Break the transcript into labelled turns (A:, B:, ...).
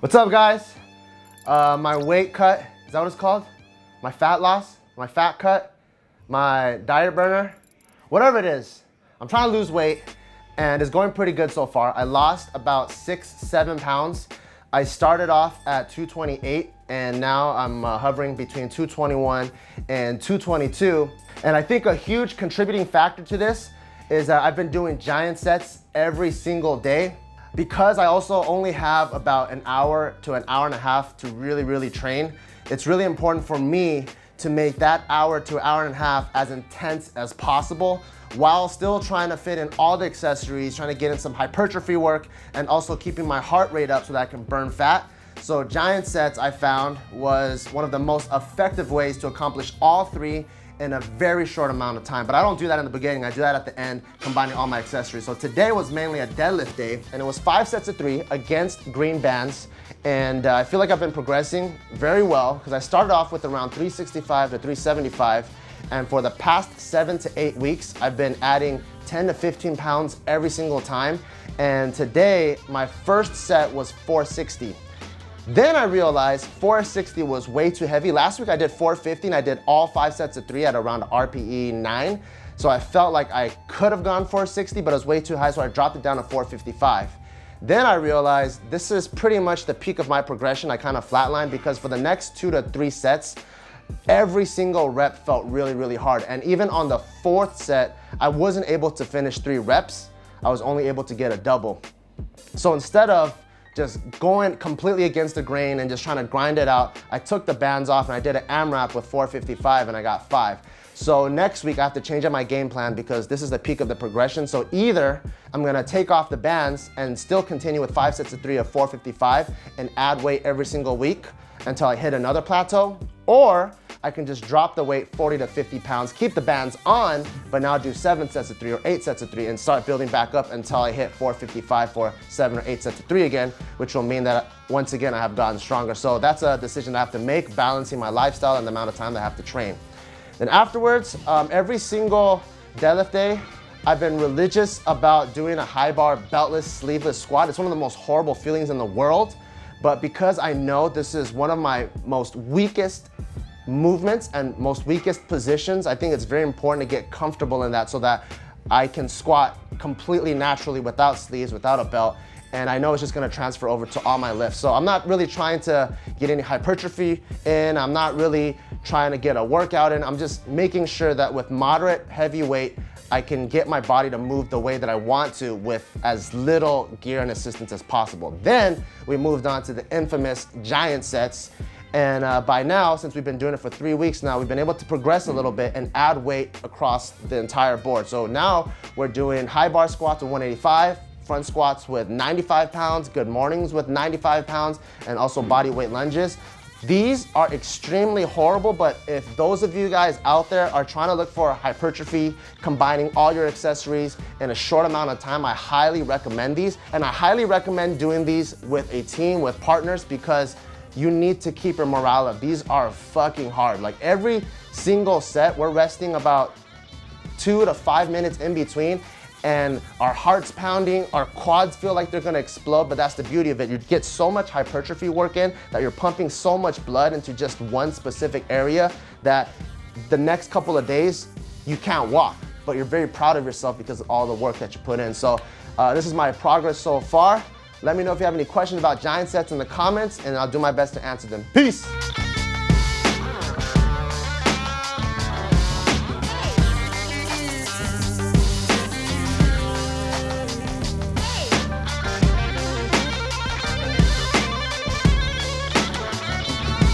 A: What's up, guys? My weight cut, is that what it's called? My fat loss, my fat cut, my diet burner, whatever it is. I'm trying to lose weight and it's going pretty good so far. I lost about 6-7 pounds. I started off at 228 and now I'm hovering between 221 and 222. And I think a huge contributing factor to this is that I've been doing giant sets every single day. Because I also only have about an hour to an hour and a half to really train, it's really important for me to make that hour to hour and a half as intense as possible while still trying to fit in all the accessories, trying to get in some hypertrophy work, and also keeping my heart rate up so that I can burn fat. So giant sets, I found, was one of the most effective ways to accomplish all three in a very short amount of time. But I don't do that in the beginning, I do that at the end, combining all my accessories. So today was mainly a deadlift day, and it was 5 sets of 3 against green bands. And I feel like I've been progressing very well because I started off with around 365 to 375. And for the past 7 to 8 weeks, I've been adding 10 to 15 pounds every single time. And today, my first set was 460. Then I realized 460 was way too heavy. Last week I did 450 and I did all 5 sets of 3 at around RPE 9. So I felt like I could have gone 460, but it was way too high, so I dropped it down to 455. Then I realized this is pretty much the peak of my progression. I kind of flatlined because for the next 2 to 3 sets, every single rep felt really hard. And even on the 4th set, I wasn't able to finish 3 reps. I was only able to get a double. So instead of just going completely against the grain and just trying to grind it out, I took the bands off and I did an AMRAP with 455 and I got 5. So next week I have to change up my game plan because this is the peak of the progression. So either I'm gonna take off the bands and still continue with 5 sets of 3 of 455 and add weight every single week until I hit another plateau, or I can just drop the weight 40 to 50 pounds, keep the bands on, but now do 7 sets of 3 or 8 sets of 3 and start building back up until I hit 455 for 7 or 8 sets of 3 again, which will mean that once again I have gotten stronger. So that's a decision I have to make, balancing my lifestyle and the amount of time that I have to train. Then afterwards, every single deadlift day, I've been religious about doing a high bar beltless sleeveless squat. It's one of the most horrible feelings in the world, but because I know this is one of my most weakest movements and most weakest positions, I think it's very important to get comfortable in that so that I can squat completely naturally without sleeves, without a belt, and I know it's just gonna transfer over to all my lifts. So I'm not really trying to get any hypertrophy in, I'm not really trying to get a workout in, I'm just making sure that with moderate heavy weight, I can get my body to move the way that I want to with as little gear and assistance as possible. Then we moved on to the infamous giant sets. And by now, since we've been doing it for 3 weeks now, we've been able to progress a little bit and add weight across the entire board. So now we're doing high bar squats with 185, front squats with 95 pounds, good mornings with 95 pounds, and also body weight lunges. These are extremely horrible, but if those of you guys out there are trying to look for hypertrophy, combining all your accessories in a short amount of time, I highly recommend these. And I highly recommend doing these with a team, with partners, because you need to keep your morale up. These are fucking hard. Like every single set, we're resting about 2 to 5 minutes in between, and our heart's pounding, our quads feel like they're gonna explode, but that's the beauty of it. You get so much hypertrophy work in that you're pumping so much blood into just one specific area that the next couple of days, you can't walk, but you're very proud of yourself because of all the work that you put in. So this is my progress so far. Let me know if you have any questions about giant sets in the comments, and I'll do my best to answer them. Peace.